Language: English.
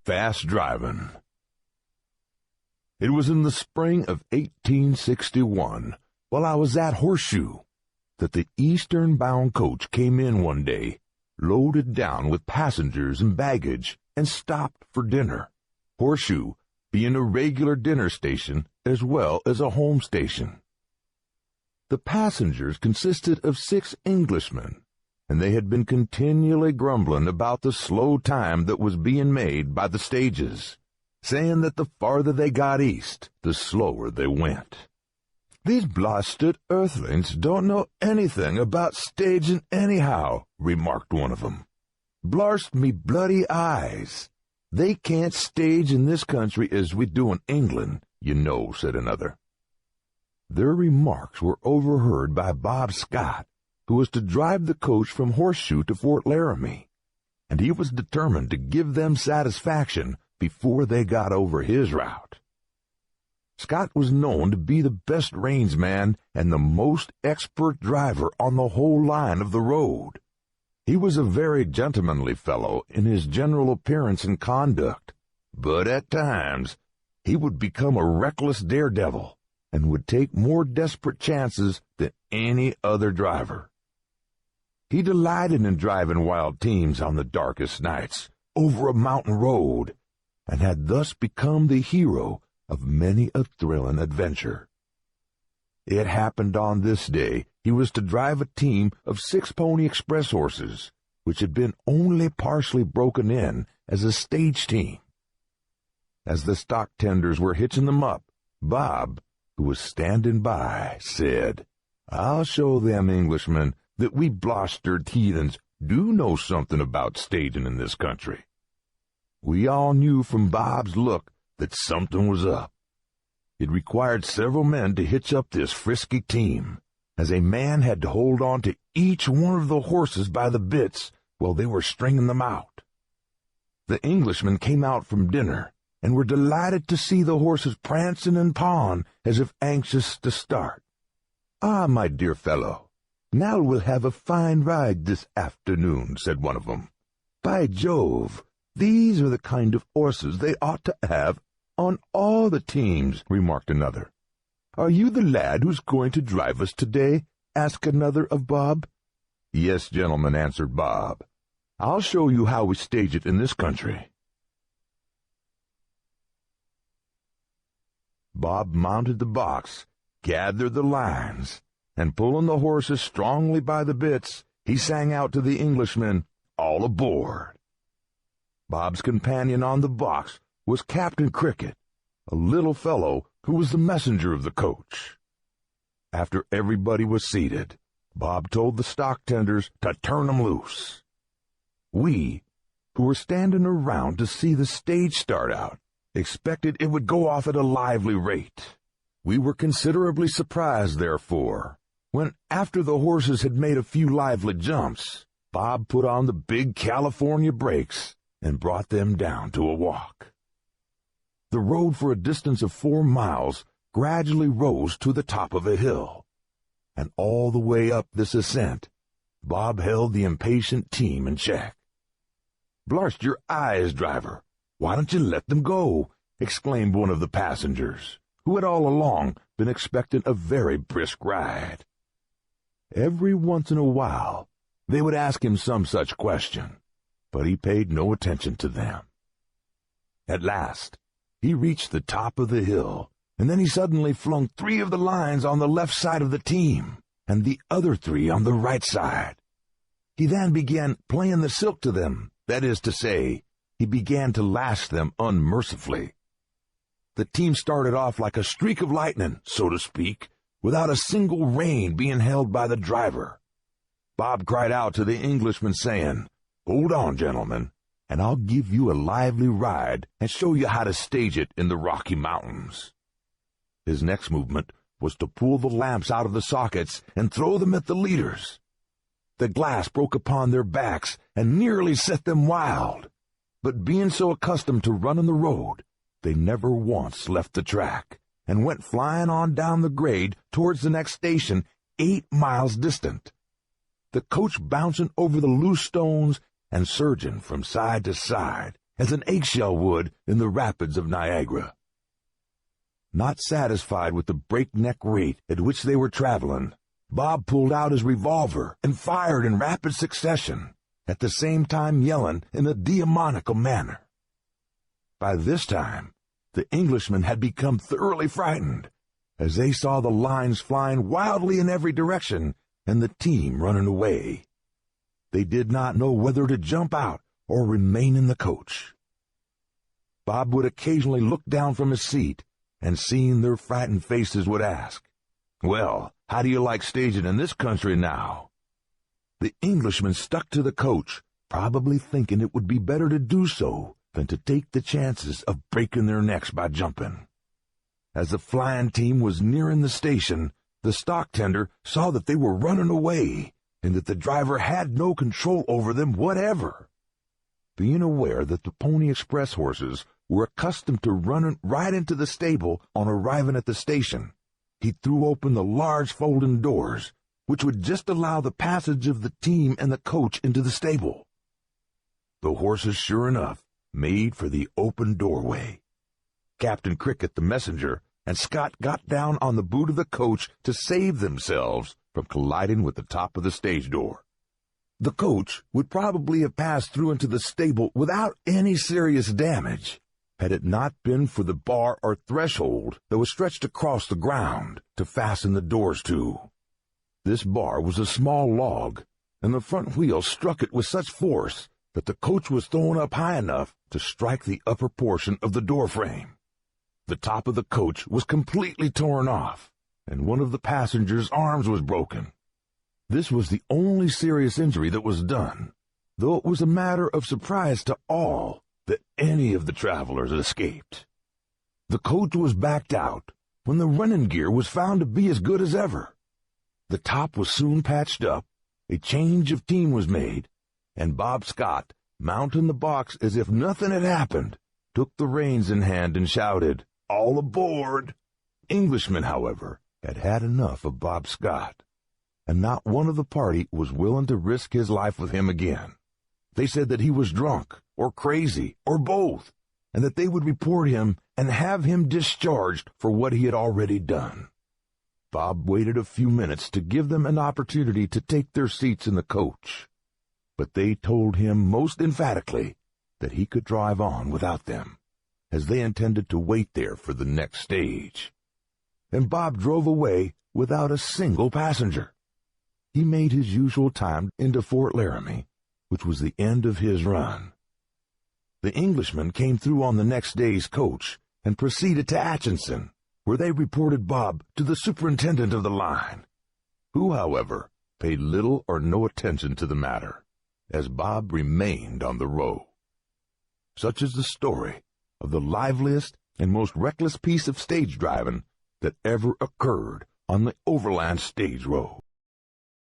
Fast Drivin'. It was in the spring of 1861, while I was at Horseshoe, that the eastern-bound coach came in one day, loaded down with passengers and baggage, and stopped for dinner, Horseshoe being a regular dinner station as well as a home station. The passengers consisted of 6 Englishmen, and they had been continually grumbling about the slow time that was being made by the stages, saying that the farther they got east, the slower they went. "These blasted earthlings don't know anything about staging anyhow," remarked one of them. "Blarst me bloody eyes! They can't stage in this country as we do in England, you know," said another. Their remarks were overheard by Bob Scott, who was to drive the coach from Horseshoe to Fort Laramie, and he was determined to give them satisfaction before they got over his route. Scott was known to be the best rangeman and the most expert driver on the whole line of the road. He was a very gentlemanly fellow in his general appearance and conduct, but at times he would become a reckless daredevil and would take more desperate chances than any other driver. He delighted in driving wild teams on the darkest nights over a mountain road, and had thus become the hero of many a thrilling adventure. It happened on this day he was to drive a team of 6 Pony Express horses, which had been only partially broken in as a stage team. As the stock tenders were hitching them up, Bob, who was standing by, said, "I'll show them Englishmen that we blustered heathens do know something about staging in this country." We all knew from Bob's look that something was up. It required several men to hitch up this frisky team, as a man had to hold on to each one of the horses by the bits while they were stringing them out. The Englishmen came out from dinner, and were delighted to see the horses prancing and pawing as if anxious to start. "Ah, my dear fellow, now we'll have a fine ride this afternoon," said one of them. "By Jove, these are the kind of horses they ought to have on all the teams," remarked another. "Are you the lad who's going to drive us today?" asked another of Bob. "Yes, gentlemen," answered Bob. "I'll show you how we stage it in this country." Bob mounted the box, gathered the lines, and pulling the horses strongly by the bits, he sang out to the Englishmen, "All aboard!" Bob's companion on the box was Captain Cricket, a little fellow who was the messenger of the coach. After everybody was seated, Bob told the stock tenders to turn 'em loose. We, who were standing around to see the stage start out, expected it would go off at a lively rate. We were considerably surprised, therefore, when, after the horses had made a few lively jumps, Bob put on the big California brakes and brought them down to a walk. The road for a distance of 4 miles gradually rose to the top of a hill, and all the way up this ascent, Bob held the impatient team in check. "Blarst your eyes, driver, why don't you let them go?" exclaimed one of the passengers, who had all along been expecting a very brisk ride. Every once in a while they would ask him some such question, but he paid no attention to them. At last he reached the top of the hill, and then he suddenly flung 3 of the lines on the left side of the team, and the other 3 on the right side. He then began playing the silk to them, that is to say, he began to lash them unmercifully. The team started off like a streak of lightning, so to speak, without a single rein being held by the driver. Bob cried out to the Englishman, saying, "Hold on, gentlemen, and I'll give you a lively ride and show you how to stage it in the Rocky Mountains." His next movement was to pull the lamps out of the sockets and throw them at the leaders. The glass broke upon their backs and nearly set them wild, but being so accustomed to running the road, they never once left the track, and went flying on down the grade towards the next station, 8 miles distant. The coach bouncing over the loose stones and surging from side to side as an eggshell would in the rapids of Niagara. Not satisfied with the breakneck rate at which they were traveling, Bob pulled out his revolver and fired in rapid succession, at the same time yelling in a demoniacal manner. By this time, the Englishmen had become thoroughly frightened, as they saw the lines flying wildly in every direction and the team running away. They did not know whether to jump out or remain in the coach. Bob would occasionally look down from his seat, and seeing their frightened faces would ask, "Well, how do you like staging in this country now?" The Englishmen stuck to the coach, probably thinking it would be better to do so than to take the chances of breaking their necks by jumping. As the flying team was nearing the station, the stock tender saw that they were running away and that the driver had no control over them whatever. Being aware that the Pony Express horses were accustomed to running right into the stable on arriving at the station, he threw open the large folding doors, which would just allow the passage of the team and the coach into the stable. The horses, sure enough, made for the open doorway. Captain Cricket, the messenger, and Scott got down on the boot of the coach to save themselves from colliding with the top of the stage door. The coach would probably have passed through into the stable without any serious damage, had it not been for the bar or threshold that was stretched across the ground to fasten the doors to. This bar was a small log, and the front wheel struck it with such force that the coach was thrown up high enough to strike the upper portion of the door frame. The top of the coach was completely torn off, and one of the passengers' arms was broken. This was the only serious injury that was done, though it was a matter of surprise to all that any of the travelers escaped. The coach was backed out when the running gear was found to be as good as ever. The top was soon patched up, a change of team was made, and Bob Scott, mounting the box as if nothing had happened, took the reins in hand and shouted, "All aboard!" Englishmen, however, had had enough of Bob Scott, and not one of the party was willing to risk his life with him again. They said that he was drunk, or crazy, or both, and that they would report him and have him discharged for what he had already done. Bob waited a few minutes to give them an opportunity to take their seats in the coach, but they told him most emphatically that he could drive on without them, as they intended to wait there for the next stage. And Bob drove away without a single passenger. He made his usual time into Fort Laramie, which was the end of his run. The Englishmen came through on the next day's coach and proceeded to Atchison, where they reported Bob to the superintendent of the line, who, however, paid little or no attention to the matter, as Bob remained on the road. Such is the story of the liveliest and most reckless piece of stage driving that ever occurred on the overland stage road.